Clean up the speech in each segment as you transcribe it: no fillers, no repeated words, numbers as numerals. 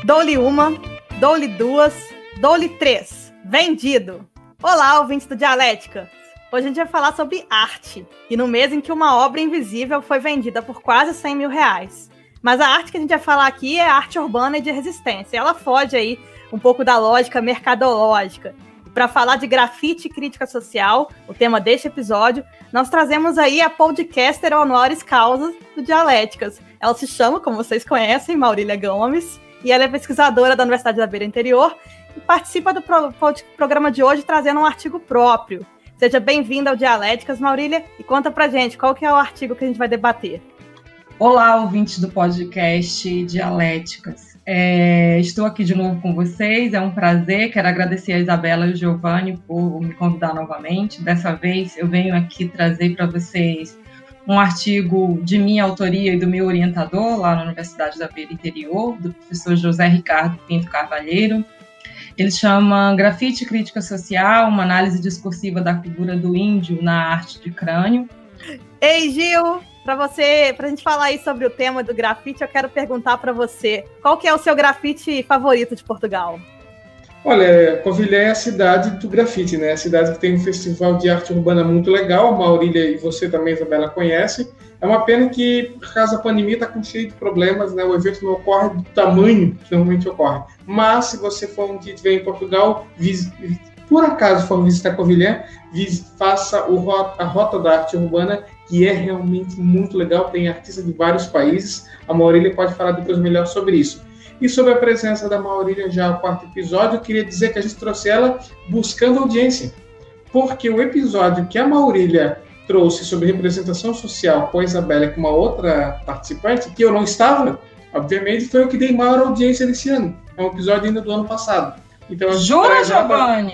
Dou-lhe uma, dou-lhe duas, dou-lhe três. Vendido! Olá, ouvintes do Dialética! Hoje a gente vai falar sobre arte. E no mês em que uma obra invisível foi vendida por quase 100 mil reais. Mas a arte que a gente vai falar aqui é arte urbana e de resistência. Ela foge aí um pouco da lógica mercadológica. Para falar de grafite e crítica social, o tema deste episódio, nós trazemos aí a podcaster honoris causa do Dialéticas. Ela se chama, como vocês conhecem, Maurília Gomes, e ela é pesquisadora da Universidade da Beira Interior e participa do programa de hoje trazendo um artigo próprio. Seja bem-vinda ao Dialéticas, Maurília, e conta pra gente qual que é o artigo que a gente vai debater. Olá, ouvintes do podcast Dialéticas. Estou aqui de novo com vocês, é um prazer, quero agradecer a Isabela e o Giovanni por me convidar novamente. Dessa vez eu venho aqui trazer para vocês um artigo de minha autoria e do meu orientador lá na Universidade da Beira Interior, do professor José Ricardo Pinto Carvalheiro. Ele chama Grafite e Crítica Social, uma análise discursiva da figura do índio na arte de crânio. Ei, Gil! Para a gente falar aí sobre o tema do grafite, eu quero perguntar para você, qual que é o seu grafite favorito de Portugal? Olha, Covilhã é a cidade do grafite, né? A cidade que tem um festival de arte urbana muito legal, a Maurília e você também, Isabela, conhece. É uma pena que, por causa da pandemia, está cheio de problemas, né? O evento não ocorre do tamanho que normalmente ocorre. Mas, se você for um dia estiver em Portugal, por acaso for visitar Covilhã, faça a Rota da Arte Urbana, que é realmente muito legal, tem artistas de vários países. A Maurília pode falar depois melhor sobre isso. E sobre a presença da Maurília já no quarto episódio, eu queria dizer que a gente trouxe ela buscando audiência. Porque o episódio que a Maurília trouxe sobre representação social com a Isabela e com uma outra participante, que eu não estava, obviamente, foi o que dei maior audiência desse ano. É um episódio ainda do ano passado. Então, jura, Giovanni?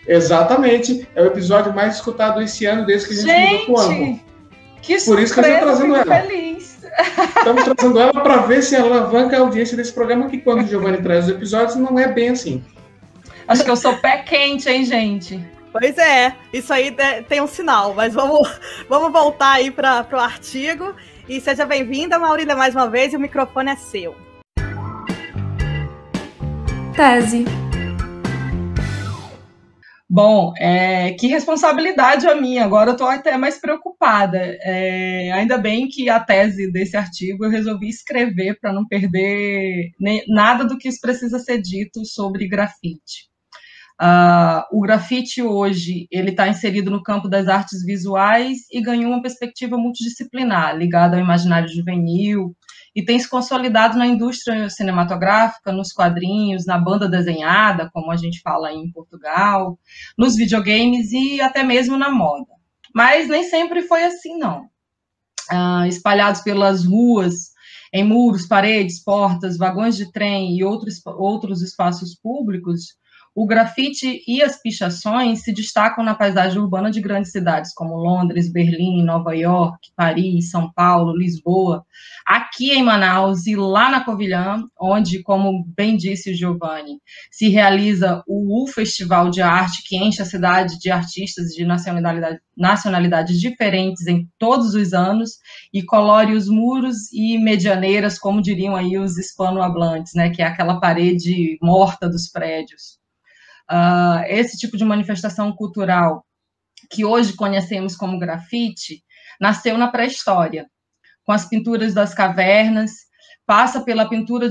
Exatamente. É o episódio mais escutado esse ano, desde que a gente mudou pro ângulo. Que surpresa, por isso que eu estou trazendo ela. Feliz. Estamos trazendo ela para ver se alavanca a audiência desse programa, que quando o Giovanni traz os episódios, não é bem assim. Acho que eu sou pé quente, hein, gente? Pois é, isso aí tem um sinal, mas vamos voltar aí para o artigo. E seja bem-vinda, Maurília, mais uma vez, e o microfone é seu. Tese. Bom, que responsabilidade a minha, agora eu estou até mais preocupada. Ainda bem que a tese desse artigo eu resolvi escrever para não perder nada do que precisa ser dito sobre grafite. O grafite hoje ele está inserido no campo das artes visuais e ganhou uma perspectiva multidisciplinar, ligada ao imaginário juvenil, e tem se consolidado na indústria cinematográfica, nos quadrinhos, na banda desenhada, como a gente fala aí em Portugal, nos videogames e até mesmo na moda. Mas nem sempre foi assim, não. Espalhados pelas ruas, em muros, paredes, portas, vagões de trem e outros espaços públicos, o grafite e as pichações se destacam na paisagem urbana de grandes cidades como Londres, Berlim, Nova York, Paris, São Paulo, Lisboa, aqui em Manaus e lá na Covilhã, onde, como bem disse o Giovanni, se realiza o Festival de Arte, que enche a cidade de artistas de nacionalidades diferentes em todos os anos e colore os muros e medianeiras, como diriam aí os hispanohablantes, né, que é aquela parede morta dos prédios. Esse tipo de manifestação cultural que hoje conhecemos como grafite nasceu na pré-história, com as pinturas das cavernas, passa pela pintura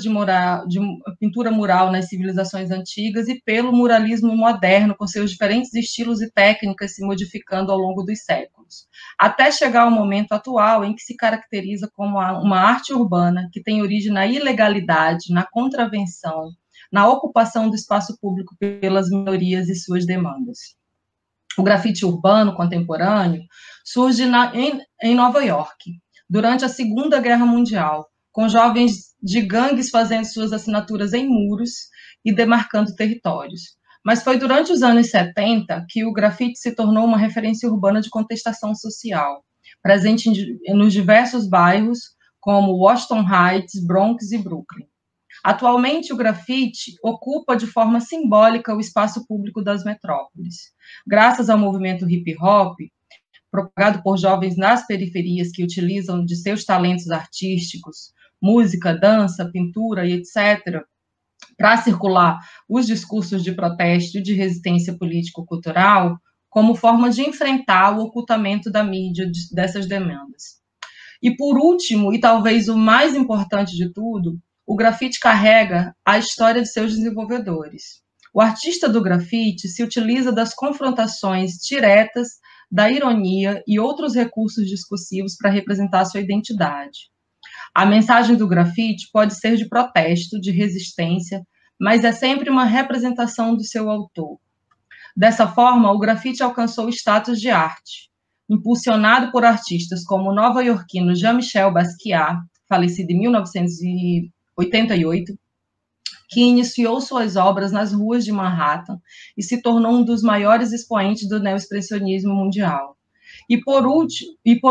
mural nas civilizações antigas e pelo muralismo moderno, com seus diferentes estilos e técnicas se modificando ao longo dos séculos, até chegar ao momento atual em que se caracteriza como uma arte urbana que tem origem na ilegalidade, na contravenção, na ocupação do espaço público pelas minorias e suas demandas. O grafite urbano contemporâneo surge em Nova York, durante a Segunda Guerra Mundial, com jovens de gangues fazendo suas assinaturas em muros e demarcando territórios. Mas foi durante os anos 70 que o grafite se tornou uma referência urbana de contestação social, presente nos diversos bairros, como Washington Heights, Bronx e Brooklyn. Atualmente, o grafite ocupa de forma simbólica o espaço público das metrópoles. Graças ao movimento hip-hop, propagado por jovens nas periferias que utilizam de seus talentos artísticos, música, dança, pintura e etc., para circular os discursos de protesto e de resistência político-cultural como forma de enfrentar o ocultamento da mídia dessas demandas. E por último, e talvez o mais importante de tudo, o grafite carrega a história de seus desenvolvedores. O artista do grafite se utiliza das confrontações diretas, da ironia e outros recursos discursivos para representar sua identidade. A mensagem do grafite pode ser de protesto, de resistência, mas é sempre uma representação do seu autor. Dessa forma, o grafite alcançou o status de arte, impulsionado por artistas como o nova-iorquino Jean-Michel Basquiat, falecido em 1988, que iniciou suas obras nas ruas de Manhattan e se tornou um dos maiores expoentes do neoexpressionismo mundial. E por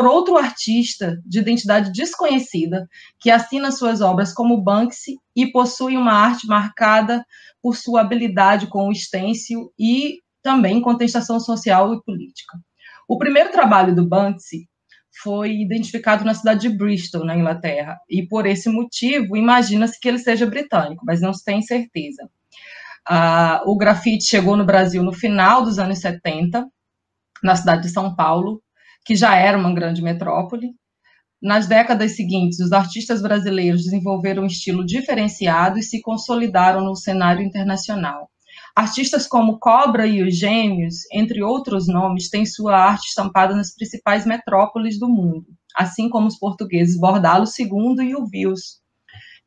outro artista de identidade desconhecida, que assina suas obras como Banksy e possui uma arte marcada por sua habilidade com o stencil e também contestação social e política. O primeiro trabalho do Banksy foi identificado na cidade de Bristol, na Inglaterra, e por esse motivo imagina-se que ele seja britânico, mas não se tem certeza. O grafite chegou no Brasil no final dos anos 70, na cidade de São Paulo, que já era uma grande metrópole. Nas décadas seguintes, os artistas brasileiros desenvolveram um estilo diferenciado e se consolidaram no cenário internacional. Artistas como Cobra e os Gêmeos, entre outros nomes, têm sua arte estampada nas principais metrópoles do mundo, assim como os portugueses Bordalo II e o Vils,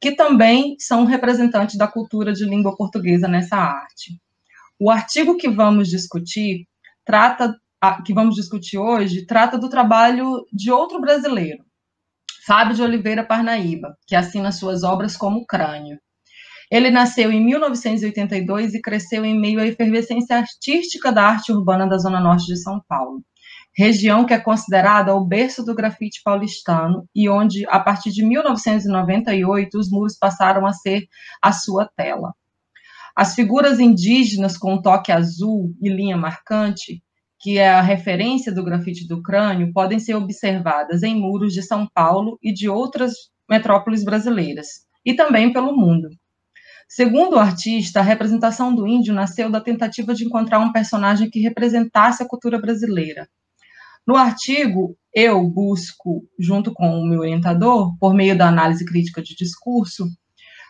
que também são representantes da cultura de língua portuguesa nessa arte. O artigo que vamos discutir hoje trata do trabalho de outro brasileiro, Fábio de Oliveira Parnaíba, que assina suas obras como Crânio. Ele nasceu em 1982 e cresceu em meio à efervescência artística da arte urbana da Zona Norte de São Paulo, região que é considerada o berço do grafite paulistano e onde, a partir de 1998, os muros passaram a ser a sua tela. As figuras indígenas com toque azul e linha marcante, que é a referência do grafite do Crânio, podem ser observadas em muros de São Paulo e de outras metrópoles brasileiras, e também pelo mundo. Segundo o artista, a representação do índio nasceu da tentativa de encontrar um personagem que representasse a cultura brasileira. No artigo, eu busco, junto com o meu orientador, por meio da análise crítica de discurso,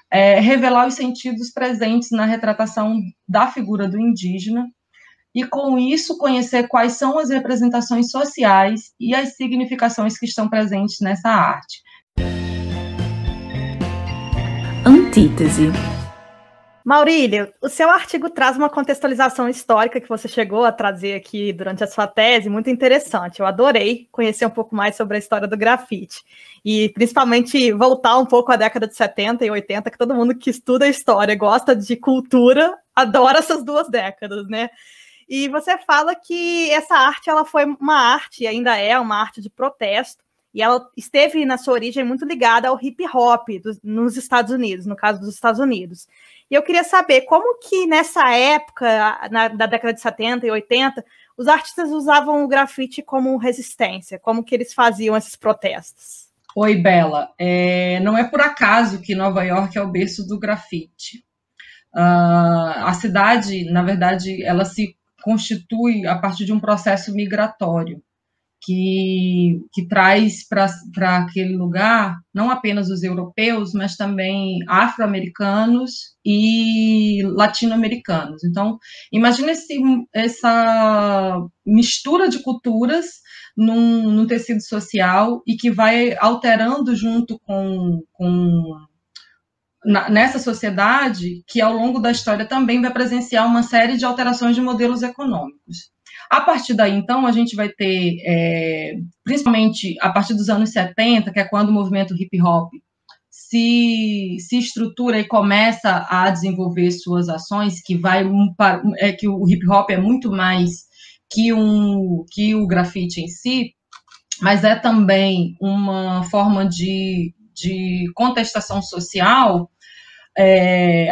revelar os sentidos presentes na retratação da figura do indígena e, com isso, conhecer quais são as representações sociais e as significações que estão presentes nessa arte. Antítese. Maurílio, o seu artigo traz uma contextualização histórica que você chegou a trazer aqui durante a sua tese, muito interessante. Eu adorei conhecer um pouco mais sobre a história do grafite e principalmente voltar um pouco à década de 70 e 80, que todo mundo que estuda história, gosta de cultura, adora essas duas décadas, né? E você fala que essa arte, ela foi uma arte, e ainda é uma arte de protesto, e ela esteve na sua origem muito ligada ao hip hop nos Estados Unidos, no caso dos Estados Unidos. E eu queria saber como que nessa época, da década de 70 e 80, os artistas usavam o grafite como resistência, como que eles faziam esses protestos? Oi, Bela. Não é por acaso que Nova York é o berço do grafite. A cidade, na verdade, ela se constitui a partir de um processo migratório que traz para aquele lugar não apenas os europeus, mas também afro-americanos e latino-americanos. Então, imagina essa mistura de num tecido social e que vai alterando junto nessa sociedade que, ao longo da história, também vai presenciar uma série de alterações de modelos econômicos. A partir daí, então, a gente vai ter, principalmente a partir dos anos 70, que é quando o movimento hip-hop se estrutura e começa a desenvolver suas ações, que o hip-hop é muito mais que o grafite em si, mas é também uma forma de contestação social,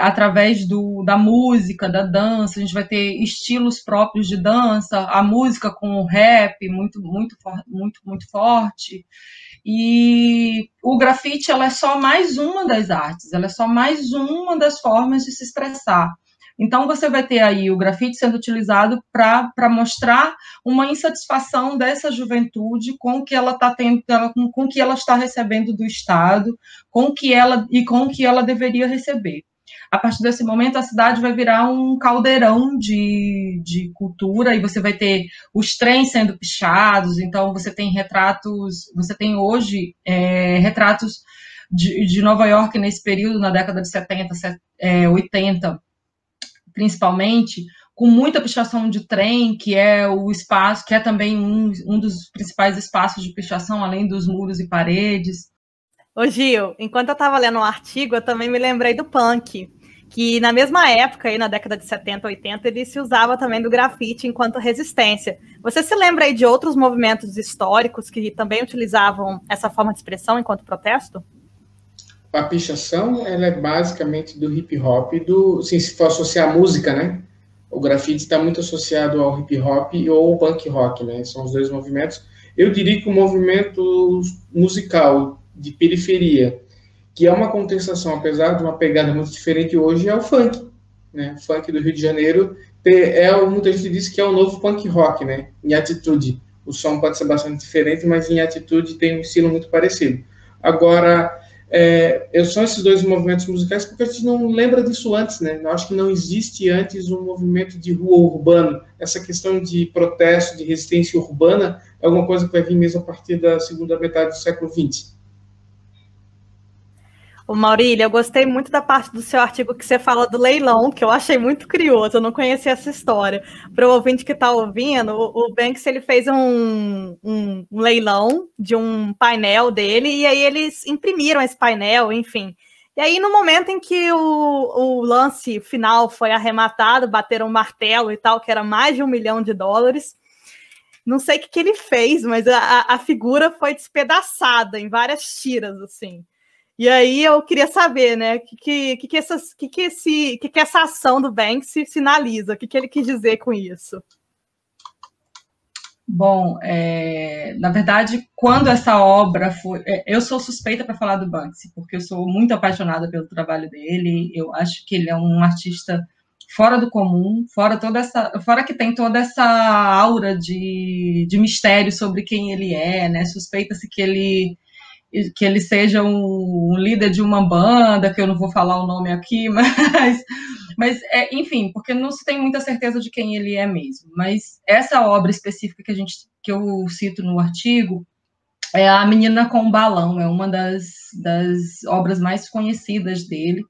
através da música, da dança. A gente vai ter estilos próprios de dança, a música com o rap muito, muito, muito, muito forte, e o grafite ela é só mais uma das artes, ela é só mais uma das formas de se expressar. Então, você vai ter aí o grafite sendo utilizado para mostrar uma insatisfação dessa juventude com o que ela está tendo, com o que ela está recebendo do Estado, com o que ela deveria receber. A partir desse momento, a cidade vai virar um caldeirão de cultura, e você vai ter os trens sendo pichados. Então, você tem hoje retratos de Nova York nesse período, na década de 70, 80, principalmente, com muita pichação de trem, que é o espaço, que é também um dos principais espaços de pichação, além dos muros e paredes. Ô Gil, enquanto eu estava lendo um artigo, eu também me lembrei do punk, que na mesma época, aí na década de 70, 80, ele se usava também do grafite enquanto resistência. Você se lembra aí de outros movimentos históricos que também utilizavam essa forma de expressão enquanto protesto? A pichação, ela é basicamente do hip hop, assim, se for associar a música, né? O grafite está muito associado ao hip hop ou ao punk rock, né? São os dois movimentos. Eu diria que o movimento musical de periferia, que é uma contestação, apesar de uma pegada muito diferente hoje, é o funk, né? O funk do Rio de Janeiro muita gente diz que é o novo punk rock, né? Em atitude. O som pode ser bastante diferente, mas em atitude tem um estilo muito parecido. Agora, são esses dois movimentos musicais porque a gente não lembra disso antes, né? Eu acho que não existe antes um movimento de rua urbano. Essa questão de protesto, de resistência urbana, é alguma coisa que vai vir mesmo a partir da segunda metade do século XX. Ô Maurília, eu gostei muito da parte do seu artigo que você fala do leilão, que eu achei muito curioso, eu não conhecia essa história. Para o ouvinte que está ouvindo, o Banksy ele fez um leilão de um painel dele, e aí eles imprimiram esse painel, enfim. E aí, no momento em que o lance final foi arrematado, bateram um martelo e tal, que era mais de $1 milhão, não sei o que ele fez, mas a figura foi despedaçada em várias tiras, assim. E aí eu queria saber, né, que essa ação do Banksy sinaliza, o que ele quis dizer com isso? Bom, na verdade, quando essa obra foi... eu sou suspeita para falar do Banksy, porque eu sou muito apaixonada pelo trabalho dele, eu acho que ele é um artista fora do comum, fora que tem toda essa aura de mistério sobre quem ele é, né? Suspeita-se que ele seja um líder de uma banda, que eu não vou falar o nome aqui, mas enfim, porque não se tem muita certeza de quem ele é mesmo. Mas essa obra específica que eu cito no artigo é A Menina com o Balão, é uma das obras mais conhecidas dele.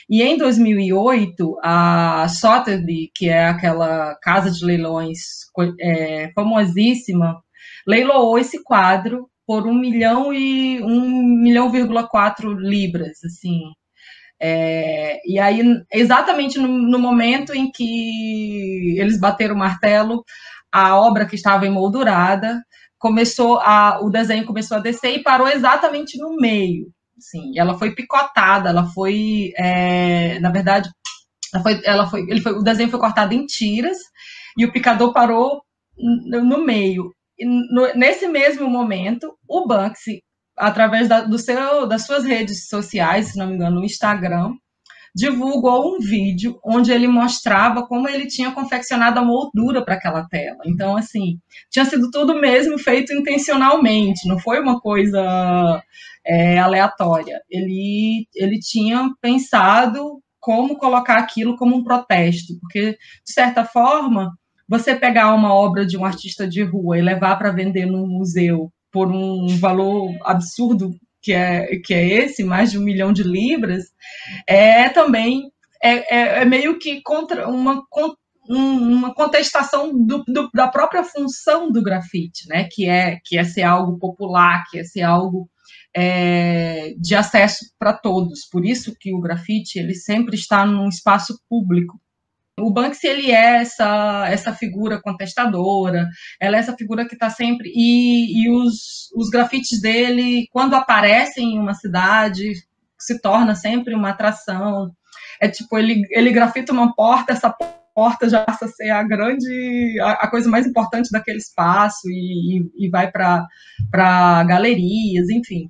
E em 2008, a Sotheby's, que é aquela casa de leilões famosíssima, leiloou esse quadro por 1 milhão e 1,4 libras, assim. E aí, exatamente no momento em que eles bateram o martelo, a obra que estava emoldurada, o desenho começou a descer e parou exatamente no meio. Assim, ela foi picotada, ela foi, na verdade, o desenho foi cortado em tiras e o picador parou no meio. Nesse mesmo momento, o Banksy, através das suas redes sociais, se não me engano, no Instagram, divulgou um vídeo onde ele mostrava como ele tinha confeccionado a moldura para aquela tela. Então, assim, tinha sido tudo mesmo feito intencionalmente, não foi uma coisa aleatória. Ele tinha pensado como colocar aquilo como um protesto, porque, de certa forma, você pegar uma obra de um artista de rua e levar para vender num museu por um valor absurdo que é esse, mais de 1 milhão de libras, também meio que contra uma contestação da própria função do grafite, né? Que é ser algo popular, que é ser algo de acesso para todos. Por isso que o grafite ele sempre está num espaço público. O Banksy, ele é essa figura contestadora, ela é essa figura que está sempre... E os grafites dele, quando aparecem em uma cidade, se torna sempre uma atração. Tipo, ele grafita uma porta, essa porta já passa a ser a coisa mais importante daquele espaço e vai para galerias, enfim.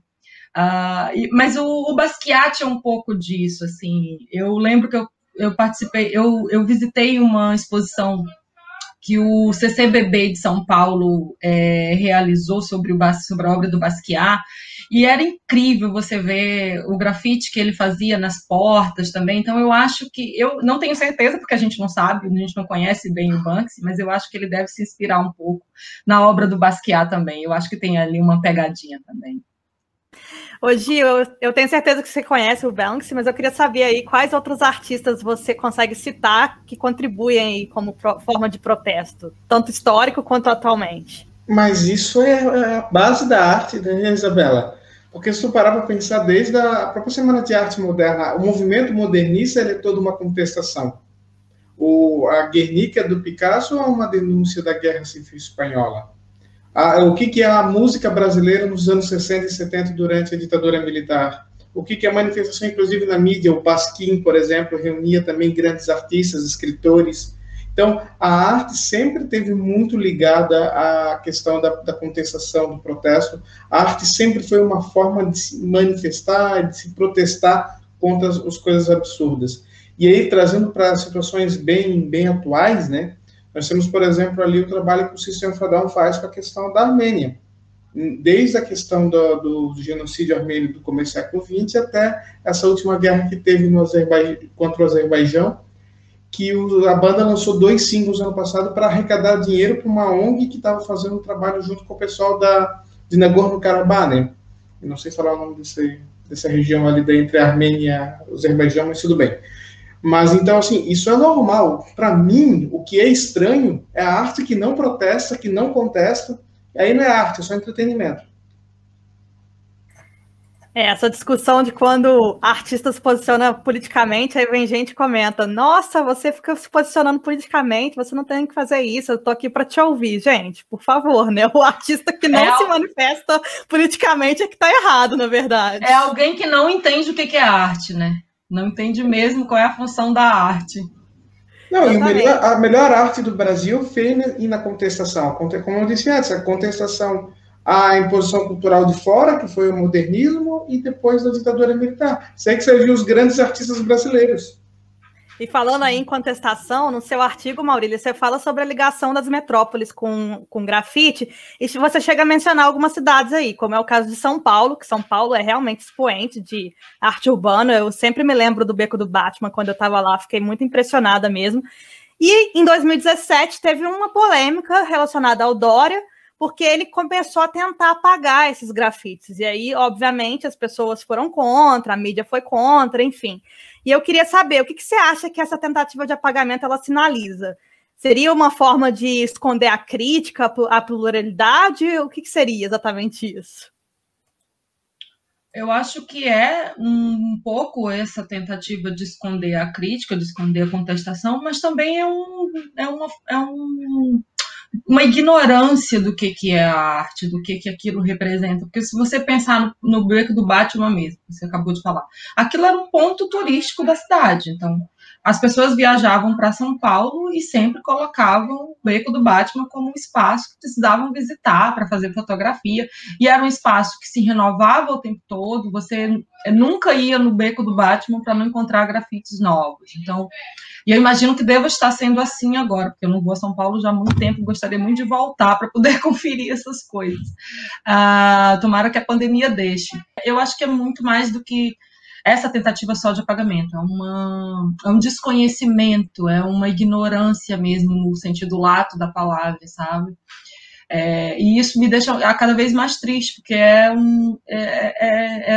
Mas o Basquiat é um pouco disso, assim. Eu lembro que eu participei, eu visitei uma exposição que o CCBB de São Paulo realizou sobre a obra do Basquiat, e era incrível você ver o grafite que ele fazia nas portas também. Então eu acho que, eu não tenho certeza, porque a gente não sabe, a gente não conhece bem o Banksy, mas eu acho que ele deve se inspirar um pouco na obra do Basquiat também. Eu acho que tem ali uma pegadinha também. Hoje eu tenho certeza que você conhece o Banksy, mas eu queria saber aí quais outros artistas você consegue citar que contribuem aí como forma de protesto, tanto histórico quanto atualmente. Mas isso é a base da arte, né, Isabela? Porque se tu parar para pensar, desde a própria Semana de Arte Moderna, o movimento modernista ele é toda uma contestação. A Guernica do Picasso é uma denúncia da Guerra Civil Espanhola. O que é a música brasileira nos anos 60 e 70 durante a ditadura militar? O que é a manifestação, inclusive na mídia? O Pasquim, por exemplo, reunia também grandes artistas, escritores. Então, a arte sempre esteve muito ligada à questão da contestação, do protesto. A arte sempre foi uma forma de se manifestar, de se protestar contra as coisas absurdas. E aí, trazendo para situações bem atuais, né? Nós temos, por exemplo, ali o trabalho que o System of a Down faz com a questão da Armênia. Desde a questão do genocídio armênio do começo do século XX até essa última guerra que teve contra o Azerbaijão, que a banda lançou 2 singles ano passado para arrecadar dinheiro para uma ONG que estava fazendo um trabalho junto com o pessoal de Nagorno-Karabakh, né? Eu não sei falar o nome dessa região ali entre a Armênia e o Azerbaijão, mas tudo bem. Mas, então, assim, isso é normal. Para mim, o que é estranho é a arte que não protesta, que não contesta. E aí não é arte, é só entretenimento. Essa discussão de quando artista se posiciona politicamente, aí vem gente e comenta, nossa, você fica se posicionando politicamente, você não tem que fazer isso, eu tô aqui para te ouvir. Gente, por favor, né? O artista que não se manifesta politicamente é que tá errado, na verdade. É alguém que não entende o que é arte, né? Não entende mesmo qual é a função da arte. Não, e a melhor arte do Brasil foi na contestação. Como eu disse antes, a contestação à imposição cultural de fora, que foi o modernismo, e depois da ditadura militar. Isso aí que serviu os grandes artistas brasileiros. E falando aí em contestação, no seu artigo, Maurília, você fala sobre a ligação das metrópoles com grafite, e você chega a mencionar algumas cidades aí, como é o caso de São Paulo, que São Paulo é realmente expoente de arte urbana. Eu sempre me lembro do Beco do Batman, quando eu estava lá, fiquei muito impressionada mesmo. E em 2017 teve uma polêmica relacionada ao Dória, porque ele começou a tentar apagar esses grafites. E aí, obviamente, as pessoas foram contra, a mídia foi contra, enfim. E eu queria saber, o que você acha que essa tentativa de apagamento ela sinaliza? Seria uma forma de esconder a crítica, a pluralidade? O que seria exatamente isso? Eu acho que é um pouco essa tentativa de esconder a crítica, de esconder a contestação, mas também é uma ignorância do que é a arte, do que aquilo representa. Porque se você pensar no Beco do Batman mesmo, que você acabou de falar, aquilo era um ponto turístico da cidade. Então, as pessoas viajavam para São Paulo e sempre colocavam o Beco do Batman como um espaço que precisavam visitar para fazer fotografia. E era um espaço que se renovava o tempo todo. Você nunca ia no Beco do Batman para não encontrar grafites novos. Então, e eu imagino que deva estar sendo assim agora, porque eu não vou a São Paulo já há muito tempo, gostaria muito de voltar para poder conferir essas coisas. Tomara que a pandemia deixe. Eu acho que é muito mais do que essa tentativa só de apagamento, é um desconhecimento, é uma ignorância mesmo, no sentido lato da palavra, sabe? E isso me deixa cada vez mais triste, porque é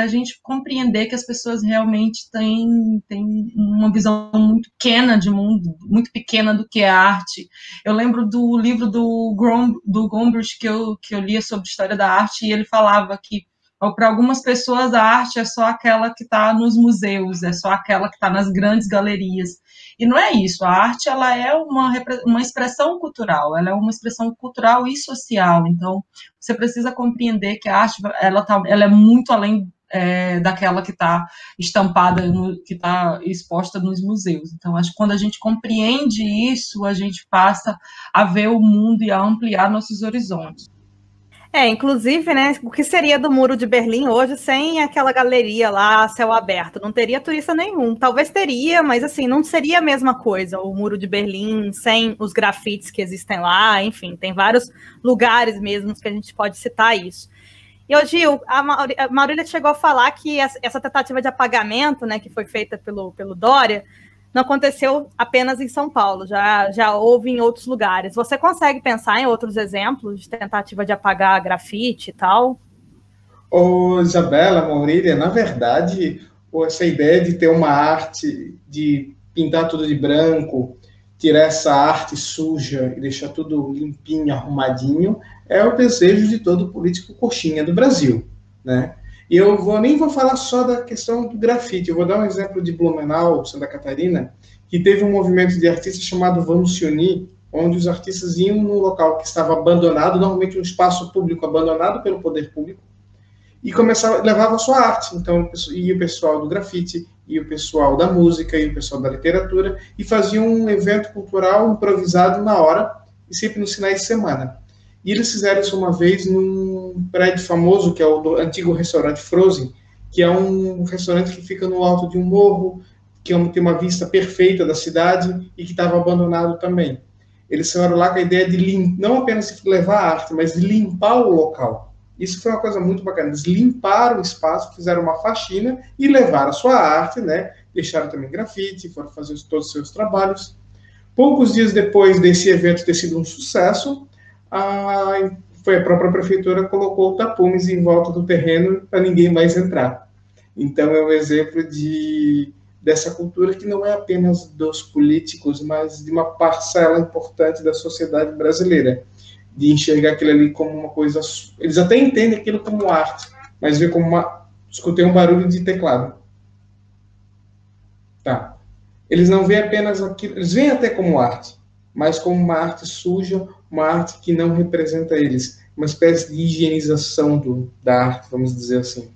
a gente compreender que as pessoas realmente têm uma visão muito pequena de mundo, muito pequena do que é arte. Eu lembro do livro do Gombrich que eu lia sobre história da arte, e ele falava que para algumas pessoas a arte é só aquela que está nos museus, é só aquela que está nas grandes galerias. E não é isso, a arte ela é uma expressão cultural, ela é uma expressão cultural e social. Então, você precisa compreender que a arte ela é muito além daquela que está estampada, que está exposta nos museus. Então, acho que quando a gente compreende isso, a gente passa a ver o mundo e a ampliar nossos horizontes. Inclusive, né, o que seria do Muro de Berlim hoje sem aquela galeria lá, céu aberto? Não teria turista nenhum. Talvez teria, mas assim, não seria a mesma coisa o Muro de Berlim sem os grafites que existem lá. Enfim, tem vários lugares mesmo que a gente pode citar isso. E, ô Gil, a Maurília chegou a falar que essa tentativa de apagamento, né, que foi feita pelo Dória, não aconteceu apenas em São Paulo, já houve em outros lugares. Você consegue pensar em outros exemplos de tentativa de apagar grafite e tal? Ô, Isabela, Maurília, na verdade, essa ideia de ter uma arte, de pintar tudo de branco, tirar essa arte suja e deixar tudo limpinho, arrumadinho, é o desejo de todo político coxinha do Brasil, né? E eu nem vou falar só da questão do grafite, eu vou dar um exemplo de Blumenau, Santa Catarina, que teve um movimento de artistas chamado Vamos Se Unir, onde os artistas iam num local que estava abandonado, normalmente um espaço público abandonado pelo poder público, e levava a sua arte. Então, ia o pessoal do grafite, ia o pessoal da música, ia o pessoal da literatura, e faziam um evento cultural improvisado na hora, e sempre nos finais de semana. E eles fizeram isso uma vez num prédio famoso, que é o antigo restaurante Frozen, que é um restaurante que fica no alto de um morro, que tem uma vista perfeita da cidade e que estava abandonado também. Eles foram lá com a ideia de não apenas levar a arte, mas de limpar o local. Isso foi uma coisa muito bacana. Eles limparam o espaço, fizeram uma faxina e levaram a sua arte, né? Deixaram também grafite, foram fazer todos os seus trabalhos. Poucos dias depois desse evento ter sido um sucesso, foi a própria prefeitura colocou tapumes em volta do terreno para ninguém mais entrar. Então é um exemplo dessa cultura que não é apenas dos políticos, mas de uma parcela importante da sociedade brasileira, de enxergar aquilo ali como uma coisa... Eles até entendem aquilo como arte, mas vê como uma... Escutei um barulho de teclado. Tá. Eles não veem apenas aquilo... Eles veem até como arte, mas como uma arte suja, uma arte que não representa eles. Uma espécie de higienização da arte, vamos dizer assim.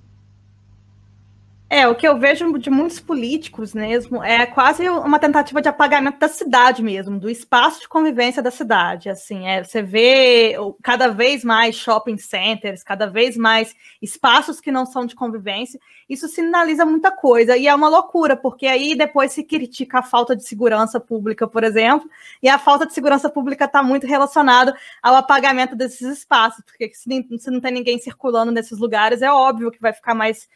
O que eu vejo de muitos políticos mesmo é quase uma tentativa de apagamento da cidade mesmo, do espaço de convivência da cidade. Assim, você vê cada vez mais shopping centers, cada vez mais espaços que não são de convivência. Isso sinaliza muita coisa e é uma loucura, porque aí depois se critica a falta de segurança pública, por exemplo, e a falta de segurança pública está muito relacionada ao apagamento desses espaços, porque se não tem ninguém circulando nesses lugares, é óbvio que vai ficar mais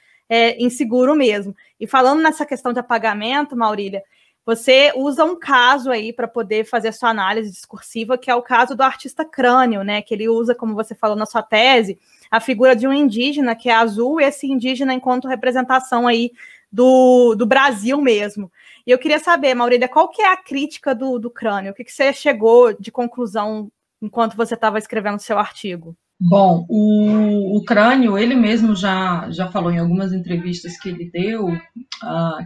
inseguro mesmo. E falando nessa questão de apagamento, Maurília, você usa um caso aí para poder fazer a sua análise discursiva, que é o caso do artista Crânio, né? Que ele usa, como você falou na sua tese, a figura de um indígena que é azul, e esse indígena enquanto representação aí do Brasil mesmo. E eu queria saber, Maurília, qual que é a crítica do Crânio? O que você chegou de conclusão enquanto você estava escrevendo seu artigo? Bom, o Crânio, ele mesmo já falou em algumas entrevistas que ele deu,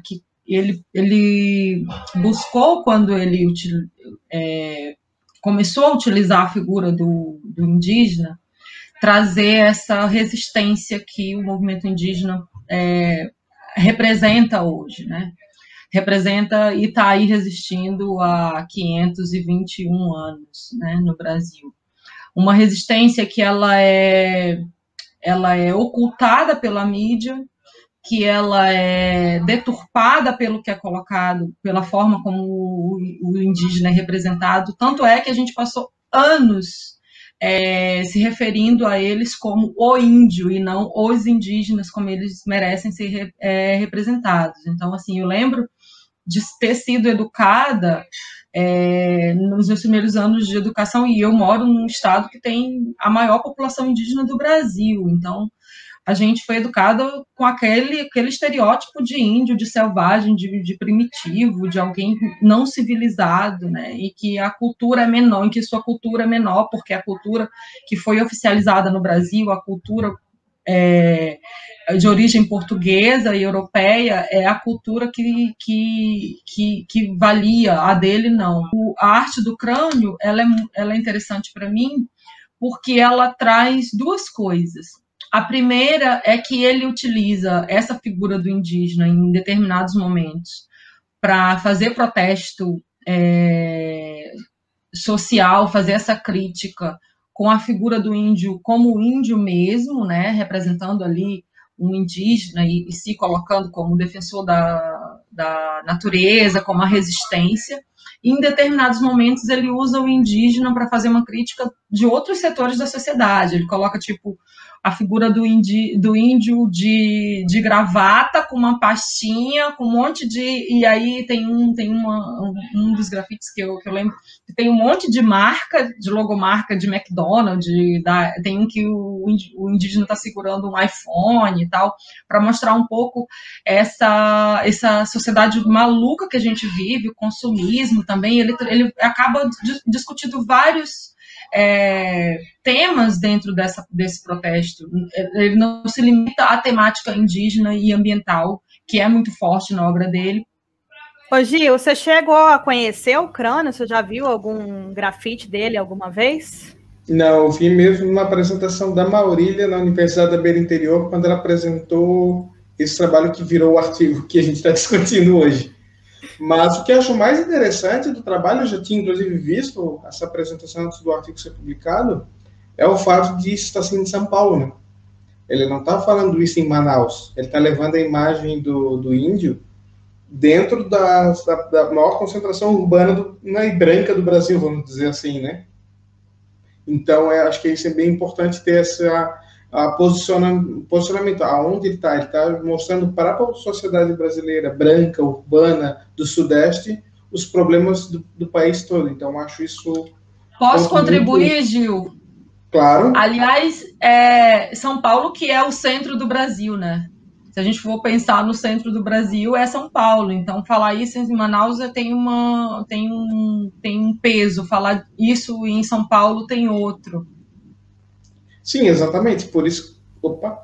que ele buscou, quando ele começou a utilizar a figura do indígena, trazer essa resistência que o movimento indígena representa hoje, né? Representa e está aí resistindo há 521 anos, né, no Brasil. Uma resistência que ela é ocultada pela mídia, que ela é deturpada pelo que é colocado, pela forma como o indígena é representado. Tanto é que a gente passou anos se referindo a eles como o índio e não os indígenas, como eles merecem ser representados. Então, assim, eu lembro de ter sido educada nos meus primeiros anos de educação, e eu moro num estado que tem a maior população indígena do Brasil, então a gente foi educado com aquele estereótipo de índio, de selvagem, de primitivo, de alguém não civilizado, né, e que a cultura é menor, em que sua cultura é menor, porque a cultura que foi oficializada no Brasil, a cultura de origem portuguesa e europeia, é a cultura que valia, a dele não. A arte do Crânio, ela é interessante para mim, porque ela traz duas coisas. A primeira é que ele utiliza essa figura do indígena em determinados momentos para fazer protesto social, fazer essa crítica com a figura do índio como índio mesmo, né, representando ali um indígena e se colocando como defensor da natureza, como a resistência. E, em determinados momentos, ele usa o indígena para fazer uma crítica de outros setores da sociedade. Ele coloca, tipo, a figura do índio de gravata, com uma pastinha, com um monte de... E aí tem um dos grafites que eu lembro, que tem um monte de marca, de logomarca de McDonald's, tem um que o indígena está segurando um iPhone e tal, para mostrar um pouco essa sociedade maluca que a gente vive, o consumismo também. Ele acaba discutindo vários temas dentro desse protesto. Ele não se limita à temática indígena e ambiental, que é muito forte na obra dele. Ô Gil, você chegou a conhecer o Crânio? Você já viu algum grafite dele alguma vez? Não, eu vi mesmo uma apresentação da Maurília na Universidade da Beira Interior, quando ela apresentou esse trabalho que virou o artigo que a gente está discutindo hoje. Mas o que eu acho mais interessante do trabalho, eu já tinha inclusive visto essa apresentação antes do artigo ser publicado, é o fato de isso estar sendo em São Paulo, né? Ele não está falando isso em Manaus, ele está levando a imagem do índio dentro da maior concentração urbana e branca do Brasil, vamos dizer assim, né? Então, acho que isso é bem importante ter essa posicionamento, aonde ele está mostrando para a sociedade brasileira branca, urbana, do Sudeste, os problemas do país todo. Então, acho isso... Posso contribuir, Gil? Claro. Aliás, São Paulo que é o centro do Brasil, né? Se a gente for pensar no centro do Brasil, é São Paulo. Então, falar isso em Manaus tem um peso. Falar isso em São Paulo tem outro. Sim, exatamente. Por isso... Opa!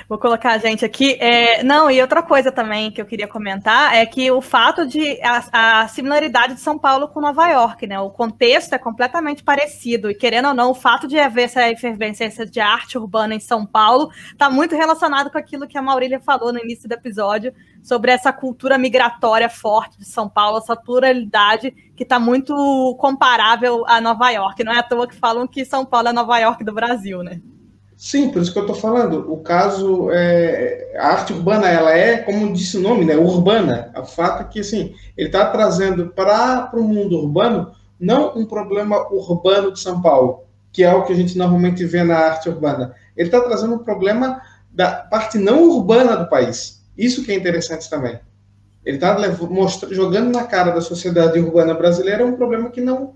Vou colocar a gente aqui. Não, e outra coisa também que eu queria comentar é que o fato de a similaridade de São Paulo com Nova York, né? O contexto é completamente parecido, e querendo ou não, o fato de haver essa efervescência de arte urbana em São Paulo está muito relacionado com aquilo que a Maurília falou no início do episódio, sobre essa cultura migratória forte de São Paulo, essa pluralidade que está muito comparável a Nova York. Não é à toa que falam que São Paulo é Nova York do Brasil, né? Sim, por isso que eu estou falando. O caso, a arte urbana, ela é, como disse o nome, né, urbana. O fato é que, assim, ele está trazendo para o mundo urbano, não um problema urbano de São Paulo, que é o que a gente normalmente vê na arte urbana. Ele está trazendo um problema da parte não urbana do país. Isso que é interessante também. Ele está jogando na cara da sociedade urbana brasileira um problema que não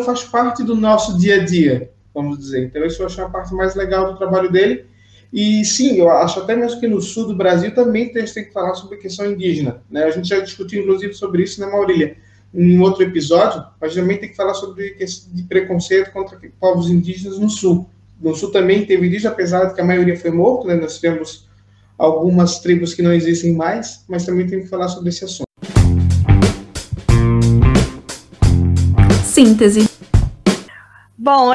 faz parte do nosso dia a dia, vamos dizer. Então, isso eu acho a parte mais legal do trabalho dele. E, sim, eu acho até mesmo que no sul do Brasil também a gente tem que falar sobre a questão indígena, né? A gente já discutiu, inclusive, sobre isso, né, Maurília? Em outro episódio, mas também tem que falar sobre questão de preconceito contra povos indígenas no sul. No sul também teve indígena, apesar de que a maioria foi morto, né? Nós temos algumas tribos que não existem mais, mas também tem que falar sobre esse assunto. Síntese. Bom,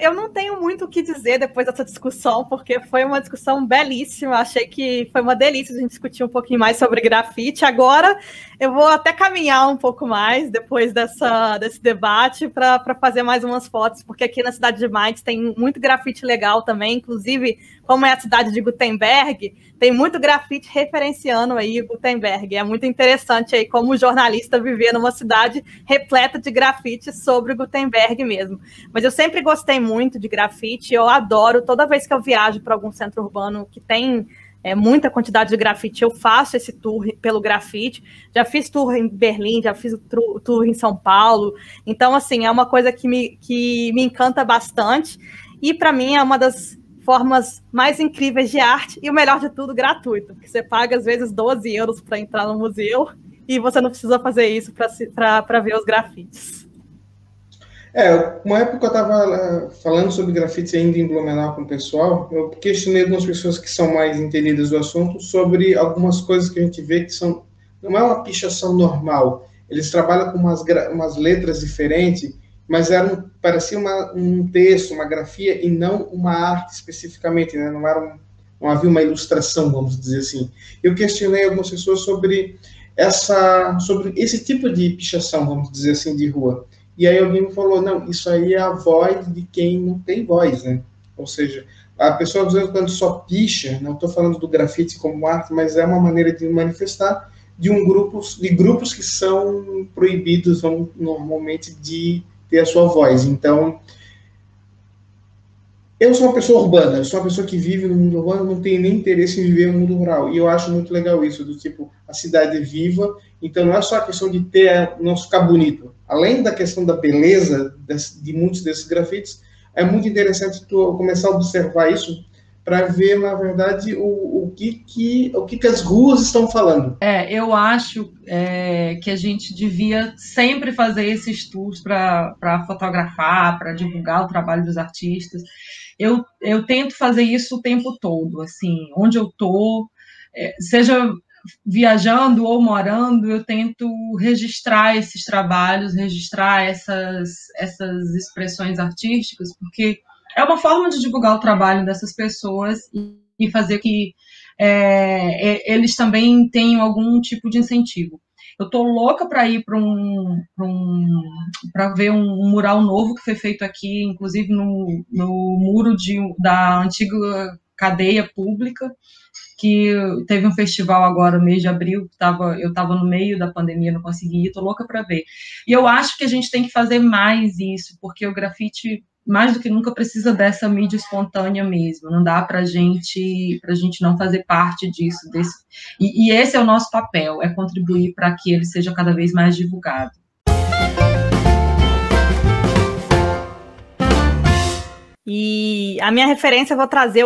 eu não tenho muito o que dizer depois dessa discussão, porque foi uma discussão belíssima. Achei que foi uma delícia a gente discutir um pouquinho mais sobre grafite. Agora eu vou até caminhar um pouco mais depois desse debate para fazer mais umas fotos, porque aqui na cidade de Mainz tem muito grafite legal também. Inclusive, como é a cidade de Gutenberg, tem muito grafite referenciando aí Gutenberg. É muito interessante aí como jornalista viver numa cidade repleta de grafite sobre Gutenberg mesmo. Mas eu sempre gostei muito de grafite, eu adoro, toda vez que eu viajo para algum centro urbano que tem muita quantidade de grafite, eu faço esse tour pelo grafite. Já fiz tour em Berlim, já fiz tour em São Paulo. Então, assim, é uma coisa que me encanta bastante. E, para mim, é uma das formas mais incríveis de arte. E o melhor de tudo, gratuito. Porque você paga, às vezes, 12 euros para entrar no museu e você não precisa fazer isso para ver os grafites. Uma época eu estava falando sobre grafite ainda em Blumenau com o pessoal, eu questionei algumas pessoas que são mais entendidas do assunto sobre algumas coisas que a gente vê que não é uma pichação normal. Eles trabalham com umas letras diferentes, mas parecia um texto, uma grafia, e não uma arte especificamente, né? Não havia uma ilustração, vamos dizer assim. Eu questionei algumas pessoas sobre esse tipo de pichação, vamos dizer assim, de rua. e aí alguém me falou, não, isso aí é a voz de quem não tem voz, né? Ou seja, a pessoa, às vezes, quando só picha, não estou falando do grafite como arte, mas é uma maneira de manifestar de grupos que são proibidos normalmente de ter a sua voz. Então, eu sou uma pessoa urbana, eu sou uma pessoa que vive no mundo urbano, não tenho nem interesse em viver no mundo rural. E eu acho muito legal isso, do tipo, a cidade é viva, então não é só a questão de não ficar bonito. Além da questão da beleza de muitos desses grafites, é muito interessante tu começar a observar isso para ver, na verdade, o que as ruas estão falando. Eu acho que a gente devia sempre fazer esses tours para fotografar, para divulgar o trabalho dos artistas. Eu tento fazer isso o tempo todo, assim, onde eu estou, seja viajando ou morando, eu tento registrar esses trabalhos, registrar essas expressões artísticas, porque é uma forma de divulgar o trabalho dessas pessoas e fazer que eles também tenham algum tipo de incentivo. Eu tô louca para ir para ver um mural novo que foi feito aqui, inclusive no muro da antiga cadeia pública, que teve um festival agora no mês de abril, eu estava no meio da pandemia, não consegui ir, tô louca para ver. E eu acho que a gente tem que fazer mais isso, porque o grafite, mais do que nunca, precisa dessa mídia espontânea mesmo, não dá para gente não fazer parte disso, e esse é o nosso papel, é contribuir para que ele seja cada vez mais divulgado. E a minha referência, eu vou trazer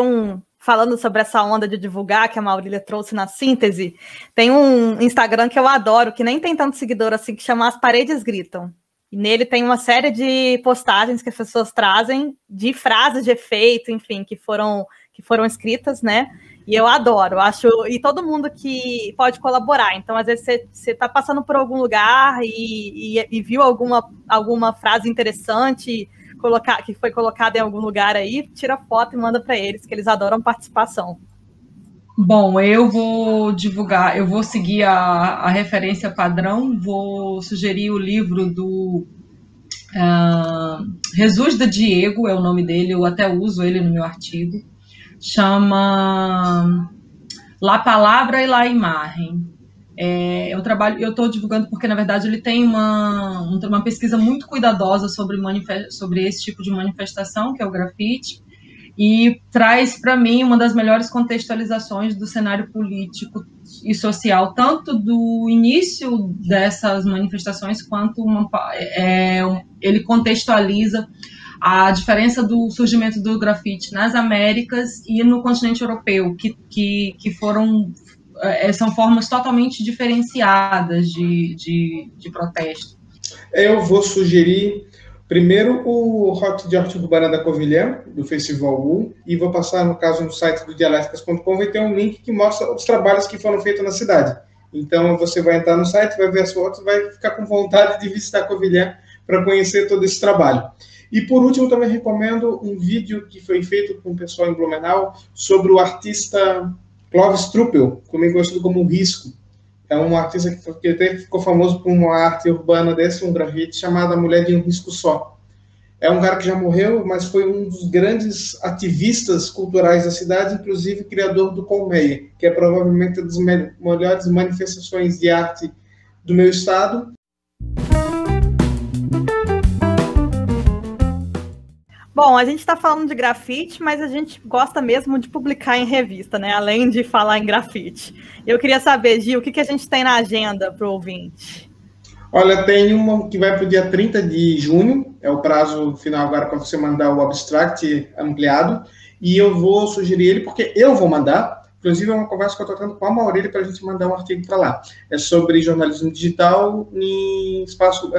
falando sobre essa onda de divulgar, que a Maurília trouxe na síntese, tem um Instagram que eu adoro, que nem tem tanto seguidor assim, que chama As Paredes Gritam. E nele tem uma série de postagens que as pessoas trazem de frases de efeito, enfim, que foram escritas, né? E eu adoro, e todo mundo que pode colaborar. Então, às vezes, você está passando por algum lugar e viu alguma frase interessante que foi colocada em algum lugar aí, tira foto e manda para eles, que eles adoram participação. Bom, eu vou divulgar, eu vou seguir a referência padrão, vou sugerir o livro do Jesus de Diego, é o nome dele, eu até uso ele no meu artigo, chama La Palavra e la Imagen. Eu estou divulgando porque, na verdade, ele tem uma pesquisa muito cuidadosa sobre esse tipo de manifestação, que é o grafite, e traz para mim uma das melhores contextualizações do cenário político e social, tanto do início dessas manifestações, quanto ele contextualiza a diferença do surgimento do grafite nas Américas e no continente europeu, que são formas totalmente diferenciadas de protesto. Eu vou sugerir primeiro o Hot de Arte Urbana da Covilhã, do Festival U, e vou passar, no caso, no site do dialéticas.com, vai ter um link que mostra os trabalhos que foram feitos na cidade. Então, você vai entrar no site, vai ver as fotos, vai ficar com vontade de visitar a Covilhã para conhecer todo esse trabalho. E, por último, também recomendo um vídeo que foi feito com o pessoal em Blumenau sobre o artista Clovis Truppel, também conhecido como Risco. É um artista que até ficou famoso por uma arte urbana desse, um grafite, chamado A Mulher de um Risco Só. É um cara que já morreu, mas foi um dos grandes ativistas culturais da cidade, inclusive criador do Colmeia, que é provavelmente uma das melhores manifestações de arte do meu estado. Bom, a gente está falando de grafite, mas a gente gosta mesmo de publicar em revista, né? Além de falar em grafite. Eu queria saber, Gil, o que a gente tem na agenda para o ouvinte? Olha, tem uma que vai para o dia 30 de junho, é o prazo final agora para você mandar o abstract ampliado, e eu vou sugerir ele porque eu vou mandar, inclusive é uma conversa que eu estou tendo com a Maurília para a gente mandar um artigo para lá. É sobre jornalismo digital em espaço,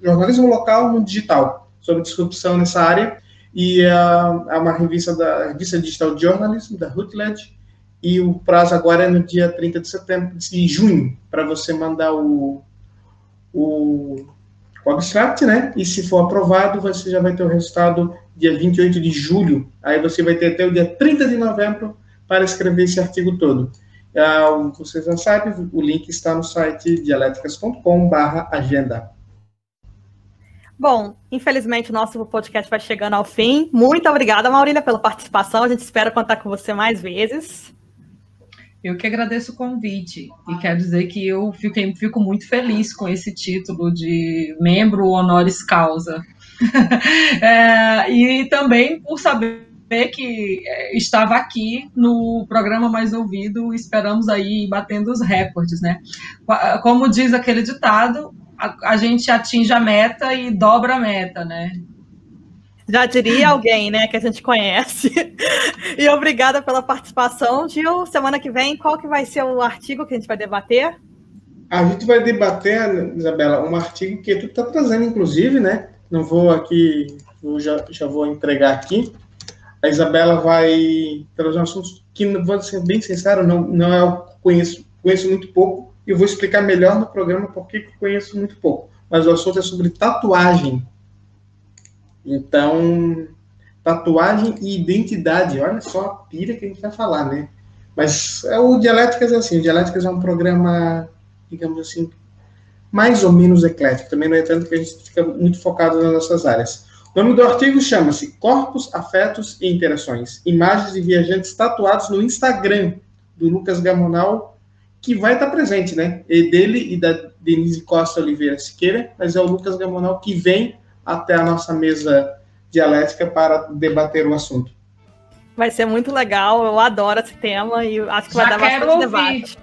jornalismo local no digital, sobre disrupção nessa área. E é uma revista Digital Journalism, da Routledge, e o prazo agora é no dia 30 de junho, para você mandar o abstract, né? E se for aprovado, você já vai ter o resultado dia 28 de julho. Aí você vai ter até o dia 30 de novembro para escrever esse artigo todo. Vocês já sabem, o link está no site dialéticas.com/agenda. Bom, infelizmente o nosso podcast vai chegando ao fim. Muito obrigada, Maurília, pela participação. A gente espera contar com você mais vezes. Eu que agradeço o convite e quero dizer que eu fico muito feliz com esse título de membro honoris causa. E também por saber que estava aqui no programa mais ouvido, esperamos aí batendo os recordes, né? Como diz aquele ditado, a gente atinge a meta e dobra a meta, né? Já diria alguém, né, que a gente conhece. E obrigada pela participação. Gil, semana que vem, qual que vai ser o artigo que a gente vai debater? A gente vai debater, Isabela, um artigo que tu está trazendo, inclusive, né? Não vou aqui, já vou entregar aqui. A Isabela vai trazer um assunto que, vou ser bem sincero, não é o que conheço muito pouco, e eu vou explicar melhor no programa porque conheço muito pouco. Mas o assunto é sobre tatuagem. Então, tatuagem e identidade, olha só a pira que a gente vai falar, né? Mas o Dialéticas é assim, o Dialéticas é um programa, digamos assim, mais ou menos eclético, também não é tanto que a gente fica muito focado nas nossas áreas. O nome do artigo chama-se Corpos, Afetos e Interações, imagens de viajantes tatuados no Instagram, do Lucas Gamonal, que vai estar presente, né? E dele e da Denise Costa Oliveira Siqueira, mas é o Lucas Gamonal que vem até a nossa mesa dialética para debater o assunto. Vai ser muito legal, eu adoro esse tema e acho que vai dar bastante debate.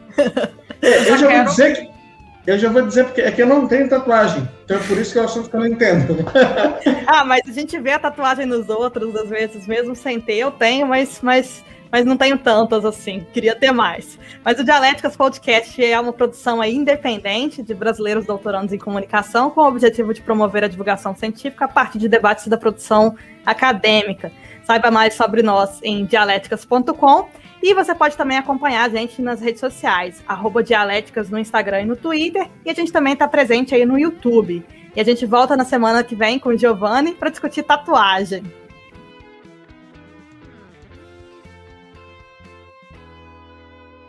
Eu já vou dizer porque é que eu não tenho tatuagem, então é por isso que é um assunto que eu não entendo. Mas a gente vê a tatuagem nos outros, às vezes, mesmo sem ter, eu tenho, mas não tenho tantas assim, queria ter mais. Mas o Dialéticas Podcast é uma produção aí independente de brasileiros doutorandos em comunicação, com o objetivo de promover a divulgação científica a partir de debates da produção acadêmica. Saiba mais sobre nós em dialéticas.com e você pode também acompanhar a gente nas redes sociais, @Dialéticas no Instagram e no Twitter, e a gente também está presente aí no YouTube. E a gente volta na semana que vem com o Giovanni para discutir tatuagem.